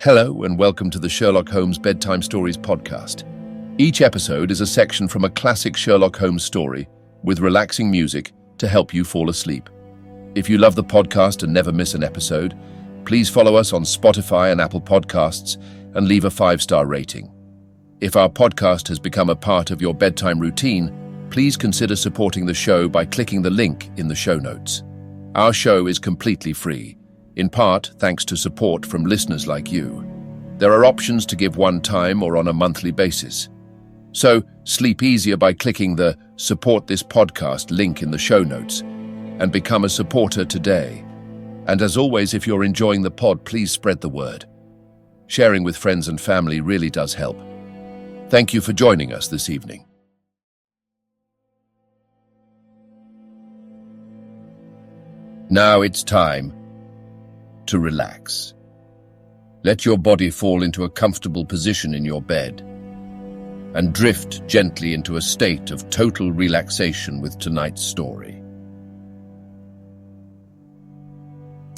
Hello and welcome to the Sherlock Holmes Bedtime Stories podcast. Each episode is a section from a classic Sherlock Holmes story with relaxing music to help you fall asleep. If you love the podcast and never miss an episode, please follow us on Spotify and Apple Podcasts and leave a 5-star rating. If our podcast has become a part of your bedtime routine, please consider supporting the show by clicking the link in the show notes. Our show is completely free, in part thanks to support from listeners like you. There are options to give one time or on a monthly basis. So sleep easier by clicking the Support This Podcast link in the show notes and become a supporter today. And as always, if you're enjoying the pod, please spread the word. Sharing with friends and family really does help. Thank you for joining us this evening. Now it's time to relax. Let your body fall into a comfortable position in your bed and drift gently into a state of total relaxation with tonight's story.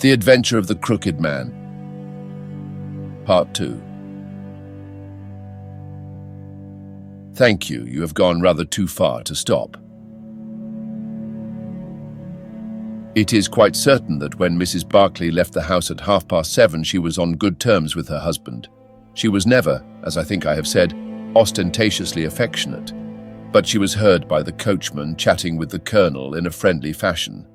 The Adventure of the Crooked Man, Part 2. Thank you, you have gone rather too far to stop. It is quite certain that when Mrs. Barclay left the house at 7:30, she was on good terms with her husband. She was never, as I think I have said, ostentatiously affectionate, but she was heard by the coachman chatting with the Colonel in a friendly fashion.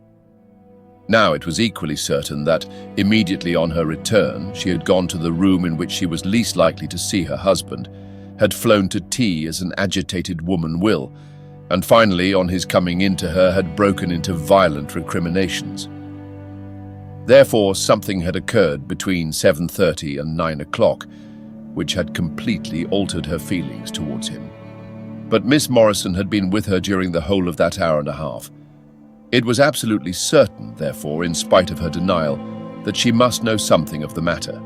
Now it was equally certain that, immediately on her return, she had gone to the room in which she was least likely to see her husband, had flown to tea as an agitated woman will, and finally, on his coming into her, had broken into violent recriminations. Therefore, something had occurred between 7:30 and 9 o'clock, which had completely altered her feelings towards him. But Miss Morrison had been with her during the whole of that hour and a half. It was absolutely certain, therefore, in spite of her denial, that she must know something of the matter.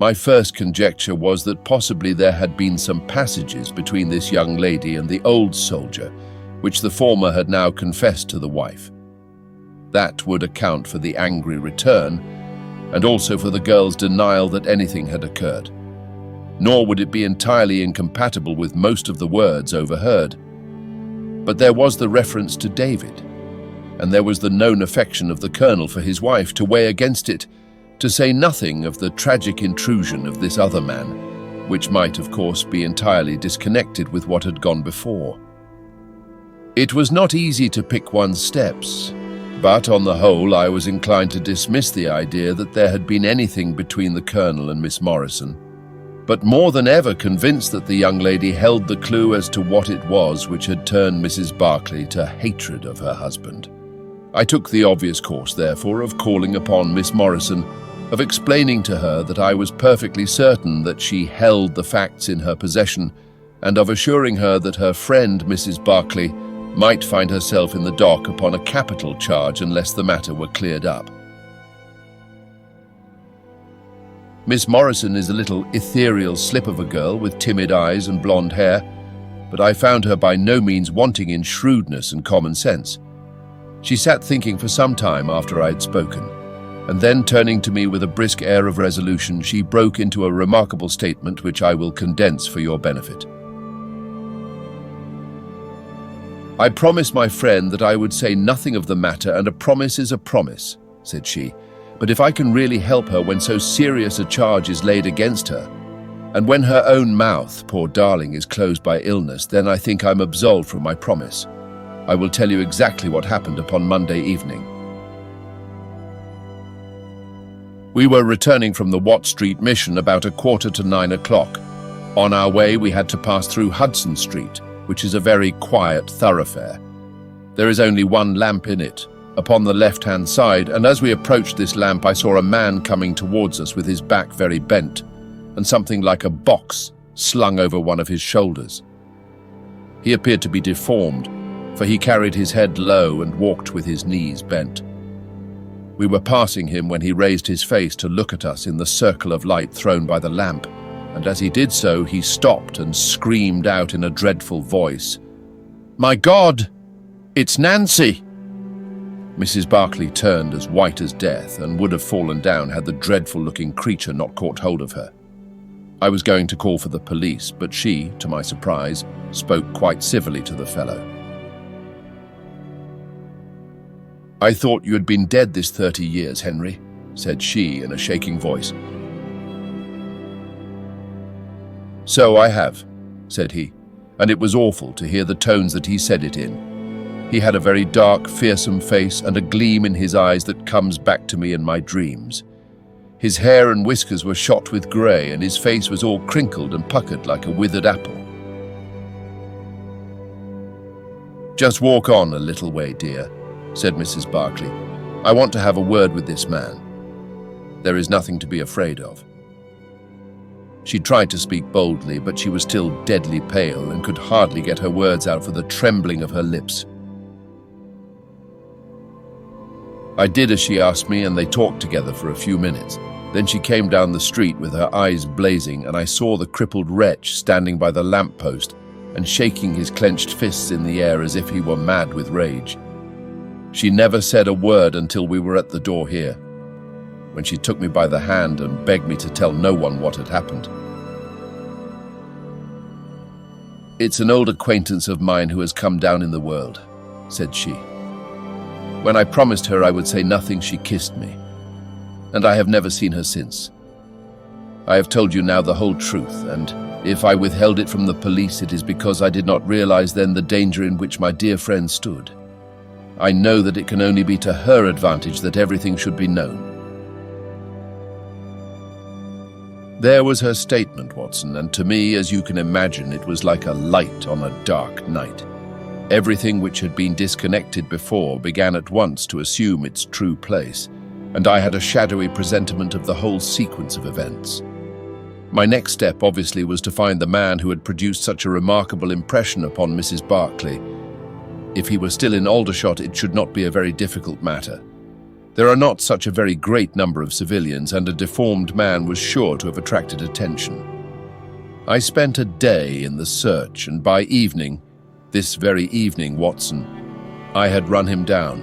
My first conjecture was that possibly there had been some passages between this young lady and the old soldier, which the former had now confessed to the wife. That would account for the angry return, and also for the girl's denial that anything had occurred. Nor would it be entirely incompatible with most of the words overheard. But there was the reference to David, and there was the known affection of the Colonel for his wife to weigh against it, to say nothing of the tragic intrusion of this other man, which might, of course, be entirely disconnected with what had gone before. It was not easy to pick one's steps, but on the whole I was inclined to dismiss the idea that there had been anything between the Colonel and Miss Morrison, but more than ever convinced that the young lady held the clue as to what it was which had turned Mrs. Barclay to hatred of her husband. I took the obvious course, therefore, of calling upon Miss Morrison, of explaining to her that I was perfectly certain that she held the facts in her possession, and of assuring her that her friend Mrs. Barclay might find herself in the dock upon a capital charge unless the matter were cleared up. Miss Morrison is a little ethereal slip of a girl with timid eyes and blonde hair, but I found her by no means wanting in shrewdness and common sense. She sat thinking for some time after I had spoken, and then turning to me with a brisk air of resolution, she broke into a remarkable statement which I will condense for your benefit. "I promised my friend that I would say nothing of the matter, and a promise is a promise," said she. "But if I can really help her when so serious a charge is laid against her, and when her own mouth, poor darling, is closed by illness, then I think I'm absolved from my promise. I will tell you exactly what happened upon Monday evening. We were returning from the Watt Street mission about 8:45 o'clock. On our way, we had to pass through Hudson Street, which is a very quiet thoroughfare. There is only one lamp in it, upon the left-hand side, and as we approached this lamp, I saw a man coming towards us with his back very bent, and something like a box slung over one of his shoulders. He appeared to be deformed, for he carried his head low and walked with his knees bent. We were passing him when he raised his face to look at us in the circle of light thrown by the lamp, and as he did so, he stopped and screamed out in a dreadful voice, "My God, it's Nancy!" Mrs. Barclay turned as white as death and would have fallen down had the dreadful-looking creature not caught hold of her. I was going to call for the police, but she, to my surprise, spoke quite civilly to the fellow. "I thought you had been dead this 30 years, Henry," said she in a shaking voice. "So I have," said he, and it was awful to hear the tones that he said it in. He had a very dark, fearsome face and a gleam in his eyes that comes back to me in my dreams. His hair and whiskers were shot with grey, and his face was all crinkled and puckered like a withered apple. "Just walk on a little way, dear," said Mrs. Barclay. "I want to have a word with this man. There is nothing to be afraid of." She tried to speak boldly, but she was still deadly pale and could hardly get her words out for the trembling of her lips. I did as she asked me, and they talked together for a few minutes. Then she came down the street with her eyes blazing, and I saw the crippled wretch standing by the lamp-post and shaking his clenched fists in the air as if he were mad with rage. She never said a word until we were at the door here, when she took me by the hand and begged me to tell no one what had happened. "It's an old acquaintance of mine who has come down in the world," said she. "When I promised her I would say nothing, she kissed me, and I have never seen her since. I have told you now the whole truth, and if I withheld it from the police, it is because I did not realize then the danger in which my dear friend stood. I know that it can only be to her advantage that everything should be known." There was her statement, Watson, and to me, as you can imagine, it was like a light on a dark night. Everything which had been disconnected before began at once to assume its true place, and I had a shadowy presentiment of the whole sequence of events. My next step, obviously, was to find the man who had produced such a remarkable impression upon Mrs. Barclay. If he were still in Aldershot, it should not be a very difficult matter. There are not such a very great number of civilians, and a deformed man was sure to have attracted attention. I spent a day in the search, and by evening, this very evening, Watson, I had run him down.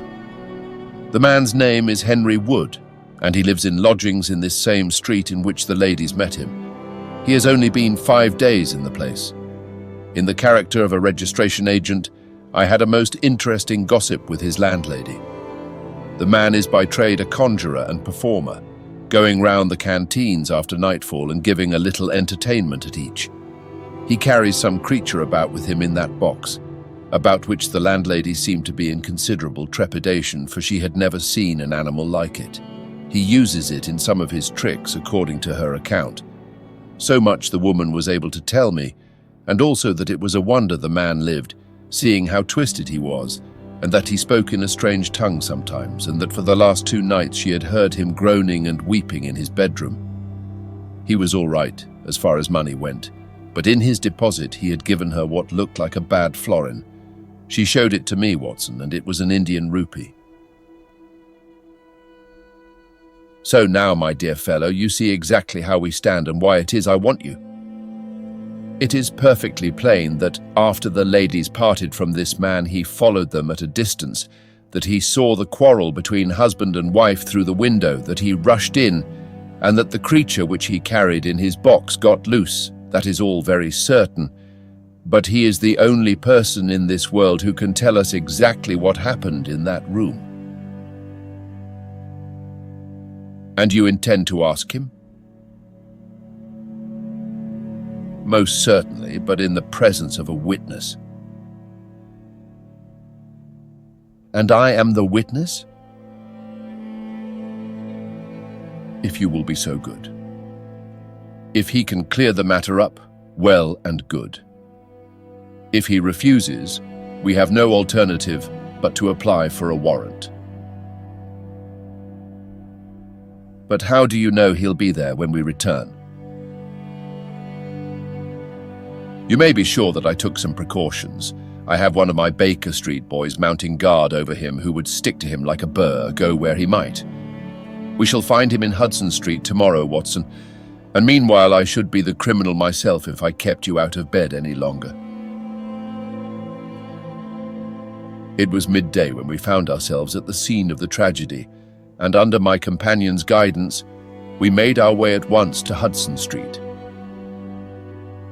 The man's name is Henry Wood, and he lives in lodgings in this same street in which the ladies met him. He has only been 5 days in the place. In the character of a registration agent, I had a most interesting gossip with his landlady. The man is by trade a conjurer and performer, going round the canteens after nightfall and giving a little entertainment at each. He carries some creature about with him in that box, about which the landlady seemed to be in considerable trepidation, for she had never seen an animal like it. He uses it in some of his tricks, according to her account. So much the woman was able to tell me, and also that it was a wonder the man lived, seeing how twisted he was, and that he spoke in a strange tongue sometimes, and that for the last 2 nights she had heard him groaning and weeping in his bedroom. He was all right, as far as money went, but in his deposit he had given her what looked like a bad florin. She showed it to me, Watson, and it was an Indian rupee. So now, my dear fellow, you see exactly how we stand and why it is I want you. It is perfectly plain that after the ladies parted from this man, he followed them at a distance, that he saw the quarrel between husband and wife through the window, that he rushed in, and that the creature which he carried in his box got loose. That is all very certain, but he is the only person in this world who can tell us exactly what happened in that room. And you intend to ask him? Most certainly, but in the presence of a witness. And I am the witness? If you will be so good. If he can clear the matter up, well and good. If he refuses, we have no alternative but to apply for a warrant. But how do you know he'll be there when we return? You may be sure that I took some precautions. I have one of my Baker Street boys mounting guard over him who would stick to him like a burr, go where he might. We shall find him in Hudson Street tomorrow, Watson, and meanwhile I should be the criminal myself if I kept you out of bed any longer. It was midday when we found ourselves at the scene of the tragedy, and under my companion's guidance, we made our way at once to Hudson Street.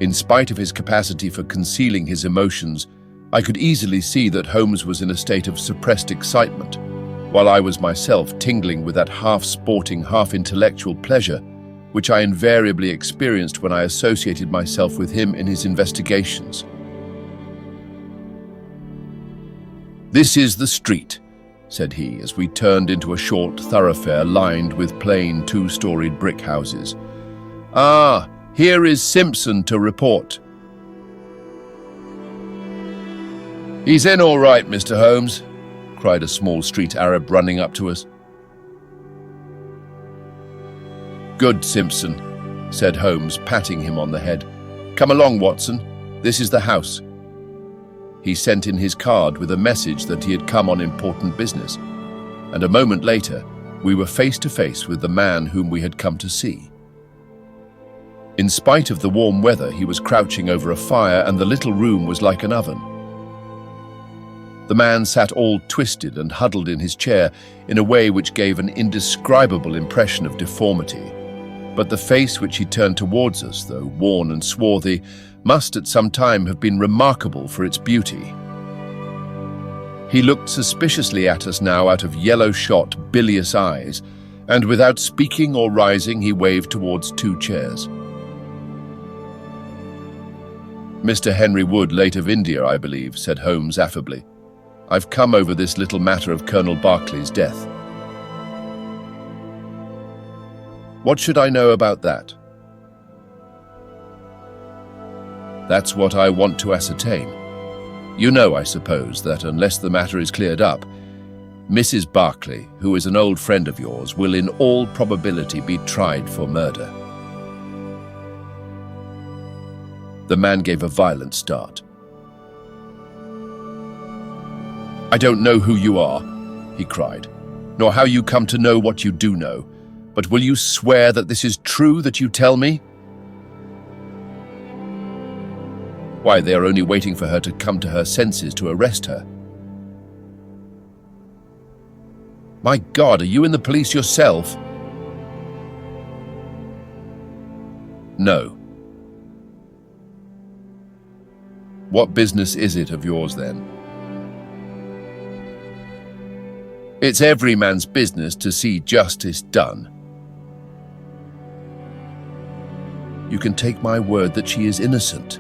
In spite of his capacity for concealing his emotions, I could easily see that Holmes was in a state of suppressed excitement, while I was myself tingling with that half-sporting, half-intellectual pleasure which I invariably experienced when I associated myself with him in his investigations. "This is the street," said he, as we turned into a short thoroughfare lined with plain two-storied brick houses. "Ah, here is Simpson to report." "He's in all right, Mr. Holmes," cried a small street Arab running up to us. "Good, Simpson," said Holmes, patting him on the head. "Come along, Watson. This is the house." He sent in his card with a message that he had come on important business, and a moment later, we were face to face with the man whom we had come to see. In spite of the warm weather, he was crouching over a fire, and the little room was like an oven. The man sat all twisted and huddled in his chair in a way which gave an indescribable impression of deformity. But the face which he turned towards us, though worn and swarthy, must at some time have been remarkable for its beauty. He looked suspiciously at us now out of yellow-shot, bilious eyes, and without speaking or rising, he waved towards two chairs. "Mr. Henry Wood, late of India, I believe," said Holmes affably. "I've come over this little matter of Colonel Barclay's death." "What should I know about that?" "That's what I want to ascertain. You know, I suppose, that unless the matter is cleared up, Mrs. Barclay, who is an old friend of yours, will in all probability be tried for murder." The man gave a violent start. "I don't know who you are," he cried, "nor how you come to know what you do know. But will you swear that this is true that you tell me?" "Why, they are only waiting for her to come to her senses to arrest her." "My God, are you in the police yourself?" "No." "What business is it of yours, then?" "It's every man's business to see justice done." "You can take my word that she is innocent."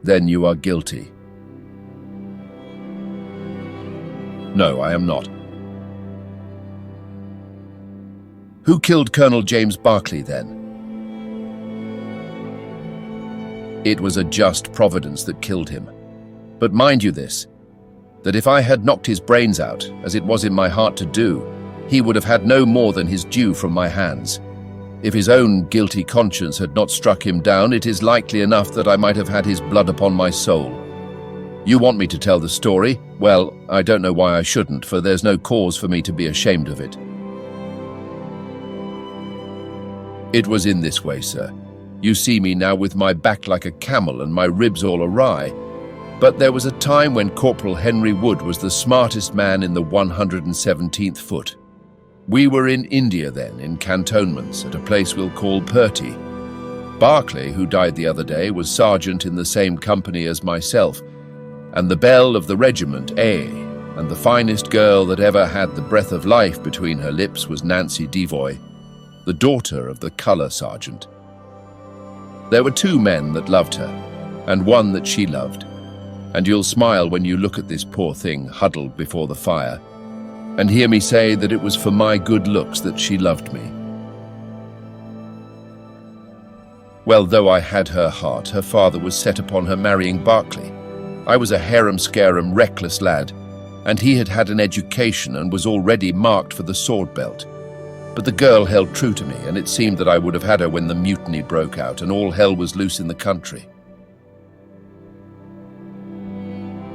"Then you are guilty." "No, I am not." "Who killed Colonel James Barclay, then?" "It was a just providence that killed him. But mind you this, that if I had knocked his brains out, as it was in my heart to do, he would have had no more than his due from my hands. If his own guilty conscience had not struck him down, it is likely enough that I might have had his blood upon my soul. You want me to tell the story? Well, I don't know why I shouldn't, for there's no cause for me to be ashamed of it. It was in this way, sir. You see me now with my back like a camel and my ribs all awry. But there was a time when Corporal Henry Wood was the smartest man in the 117th foot. We were in India then, in cantonments, at a place we'll call Purty. Barclay, who died the other day, was sergeant in the same company as myself, and the belle of the regiment, and the finest girl that ever had the breath of life between her lips was Nancy Devoy, the daughter of the colour sergeant. There were two men that loved her, and one that she loved, and you'll smile when you look at this poor thing huddled before the fire, and hear me say that it was for my good looks that she loved me. Well, though I had her heart, her father was set upon her marrying Barclay. I was a harum-scarum, reckless lad, and he had had an education and was already marked for the sword belt. But the girl held true to me, and it seemed that I would have had her when the mutiny broke out and all hell was loose in the country.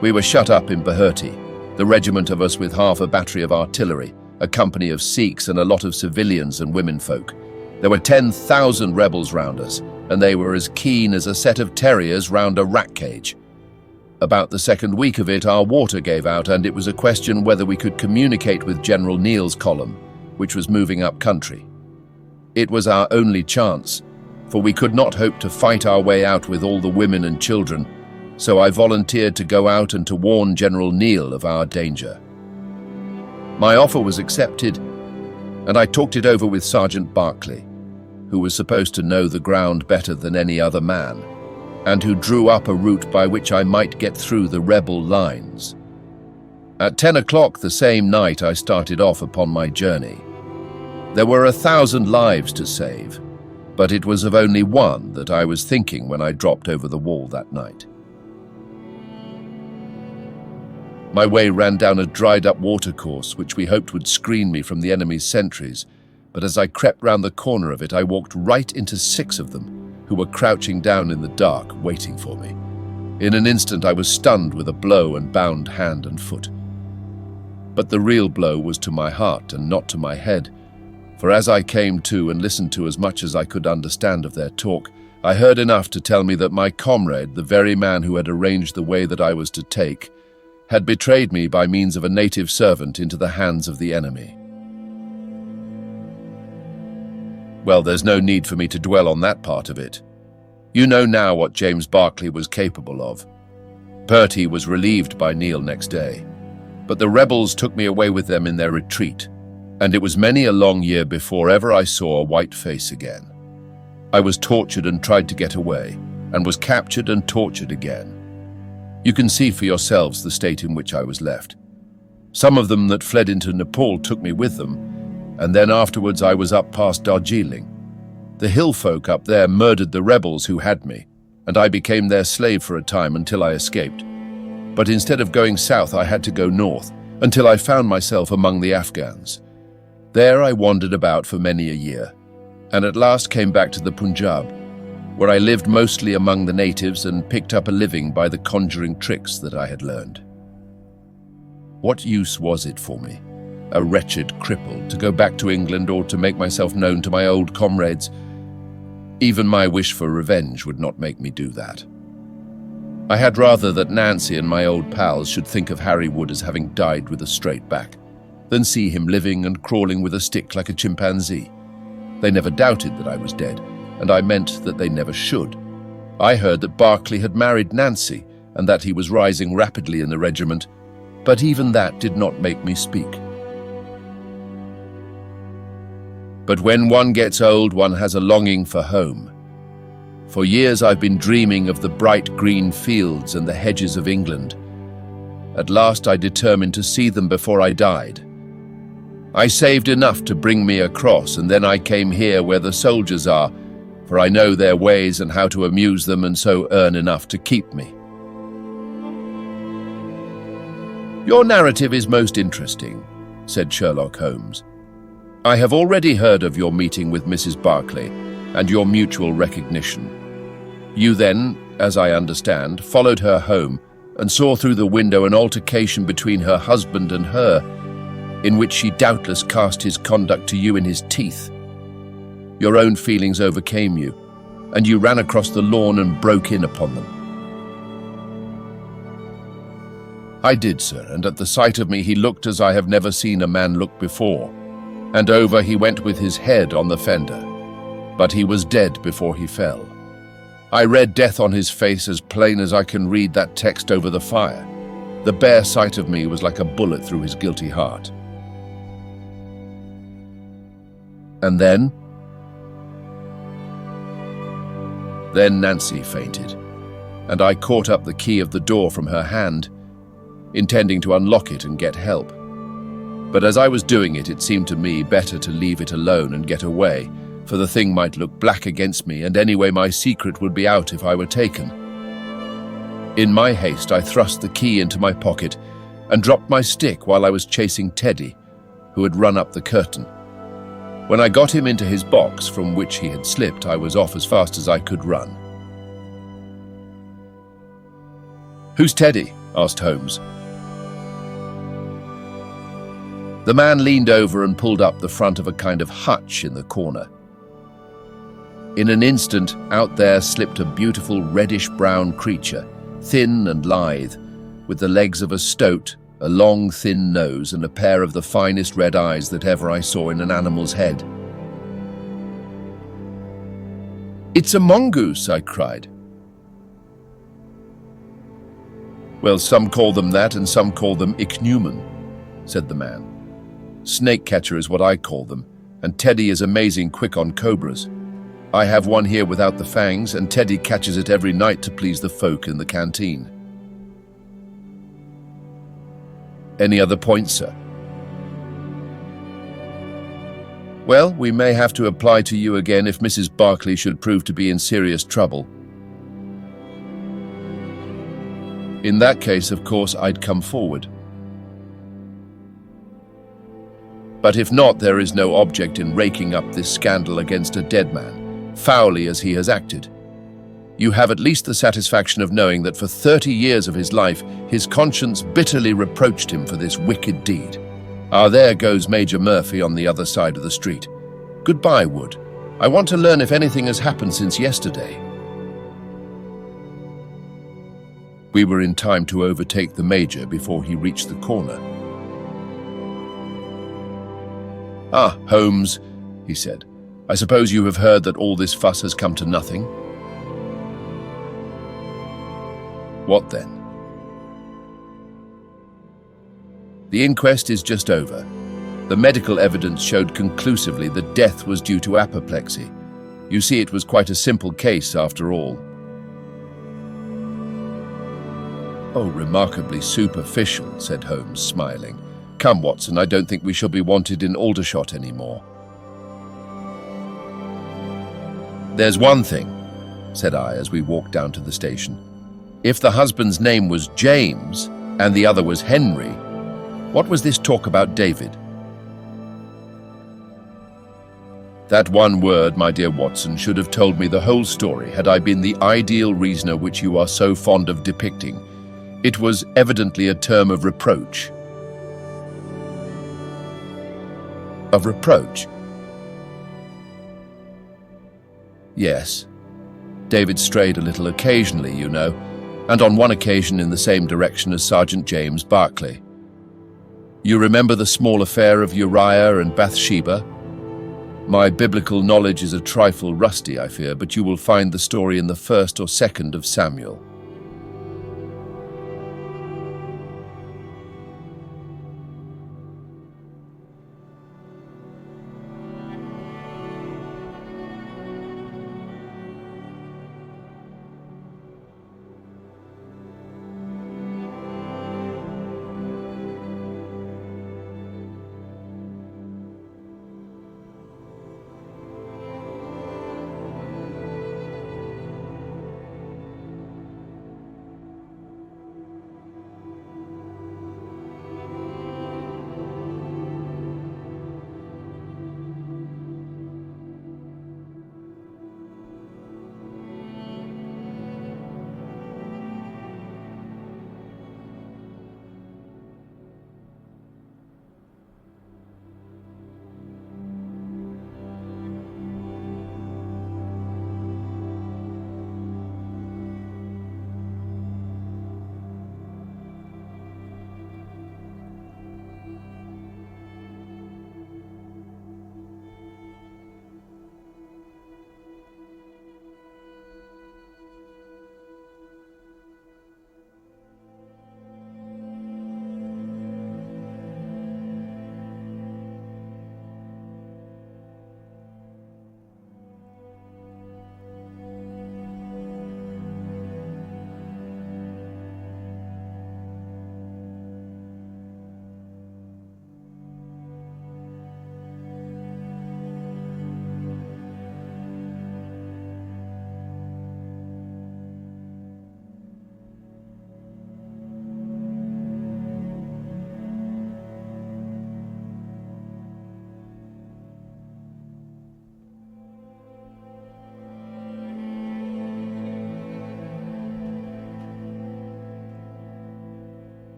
We were shut up in Bahurti, the regiment of us with half a battery of artillery, a company of Sikhs and a lot of civilians and womenfolk. There were 10,000 rebels round us, and they were as keen as a set of terriers round a rat cage. About the second week of it, our water gave out, and it was a question whether we could communicate with General Neal's column, which was moving up country. It was our only chance, for we could not hope to fight our way out with all the women and children, so I volunteered to go out and to warn General Neal of our danger. My offer was accepted, and I talked it over with Sergeant Barclay, who was supposed to know the ground better than any other man, and who drew up a route by which I might get through the rebel lines. At 10 o'clock the same night I started off upon my journey. There were 1,000 lives to save, but it was of only one that I was thinking when I dropped over the wall that night. My way ran down a dried-up watercourse which we hoped would screen me from the enemy's sentries, but as I crept round the corner of it I walked right into 6 of them, who were crouching down in the dark, waiting for me. In an instant I was stunned with a blow and bound hand and foot. But the real blow was to my heart and not to my head, for as I came to and listened to as much as I could understand of their talk, I heard enough to tell me that my comrade, the very man who had arranged the way that I was to take, had betrayed me by means of a native servant into the hands of the enemy. Well, there's no need for me to dwell on that part of it. You know now what James Barclay was capable of. Bertie was relieved by Neal next day, but the rebels took me away with them in their retreat, and it was many a long year before ever I saw a white face again. I was tortured and tried to get away, and was captured and tortured again. You can see for yourselves the state in which I was left. Some of them that fled into Nepal took me with them, and then afterwards I was up past Darjeeling. The hill folk up there murdered the rebels who had me, and I became their slave for a time until I escaped. But instead of going south, I had to go north, until I found myself among the Afghans. There I wandered about for many a year, and at last came back to the Punjab, where I lived mostly among the natives and picked up a living by the conjuring tricks that I had learned. What use was it for me, a wretched cripple, to go back to England or to make myself known to my old comrades? Even my wish for revenge would not make me do that. I had rather that Nancy and my old pals should think of Harry Wood as having died with a straight back, than see him living and crawling with a stick like a chimpanzee. They never doubted that I was dead, and I meant that they never should. I heard that Barclay had married Nancy, and that he was rising rapidly in the regiment, but even that did not make me speak. But when one gets old, one has a longing for home. For years I've been dreaming of the bright green fields and the hedges of England. At last I determined to see them before I died. I saved enough to bring me across, and then I came here where the soldiers are, for I know their ways and how to amuse them, and so earn enough to keep me. Your narrative is most interesting, said Sherlock Holmes. I have already heard of your meeting with Mrs. Barclay and your mutual recognition. You then, as I understand, followed her home and saw through the window an altercation between her husband and her, in which she doubtless cast his conduct to you in his teeth. Your own feelings overcame you, and you ran across the lawn and broke in upon them. I did, sir, and at the sight of me he looked as I have never seen a man look before, and over he went with his head on the fender. But he was dead before he fell. I read death on his face as plain as I can read that text over the fire. The bare sight of me was like a bullet through his guilty heart. And then? Then Nancy fainted, and I caught up the key of the door from her hand, intending to unlock it and get help. But as I was doing it, it seemed to me better to leave it alone and get away, for the thing might look black against me, and anyway my secret would be out if I were taken. In my haste, I thrust the key into my pocket and dropped my stick while I was chasing Teddy, who had run up the curtain. When I got him into his box from which he had slipped, I was off as fast as I could run. "Who's Teddy?" asked Holmes. The man leaned over and pulled up the front of a kind of hutch in the corner. In an instant, out there slipped a beautiful reddish-brown creature, thin and lithe, with the legs of a stoat, a long, thin nose, and a pair of the finest red eyes that ever I saw in an animal's head. "It's a mongoose," I cried. "Well, some call them that and some call them ichneumon," said the man. "Snake catcher is what I call them, and Teddy is amazing quick on cobras. I have one here without the fangs, and Teddy catches it every night to please the folk in the canteen." "Any other points, sir?" "Well, we may have to apply to you again if Mrs. Barclay should prove to be in serious trouble." "In that case, of course, I'd come forward. But if not, there is no object in raking up this scandal against a dead man, foully as he has acted. You have at least the satisfaction of knowing that for 30 years of his life, his conscience bitterly reproached him for this wicked deed. Ah, there goes Major Murphy on the other side of the street. Goodbye, Wood. I want to learn if anything has happened since yesterday." We were in time to overtake the Major before he reached the corner. "Ah, Holmes," he said, "I suppose you have heard that all this fuss has come to nothing?" "What then?" "The inquest is just over. The medical evidence showed conclusively that death was due to apoplexy. You see, it was quite a simple case after all." "Oh, remarkably superficial," said Holmes, smiling. "Come, Watson, I don't think we shall be wanted in Aldershot anymore." "There's one thing," said I as we walked down to the station. "If the husband's name was James and the other was Henry, what was this talk about David?" "That one word, my dear Watson, should have told me the whole story had I been the ideal reasoner which you are so fond of depicting. It was evidently a term of reproach." "Of reproach?" "Yes. David strayed a little occasionally, you know, and on one occasion in the same direction as Sergeant James Barclay. You remember the small affair of Uriah and Bathsheba? My biblical knowledge is a trifle rusty, I fear, but you will find the story in the 1st or 2nd of Samuel."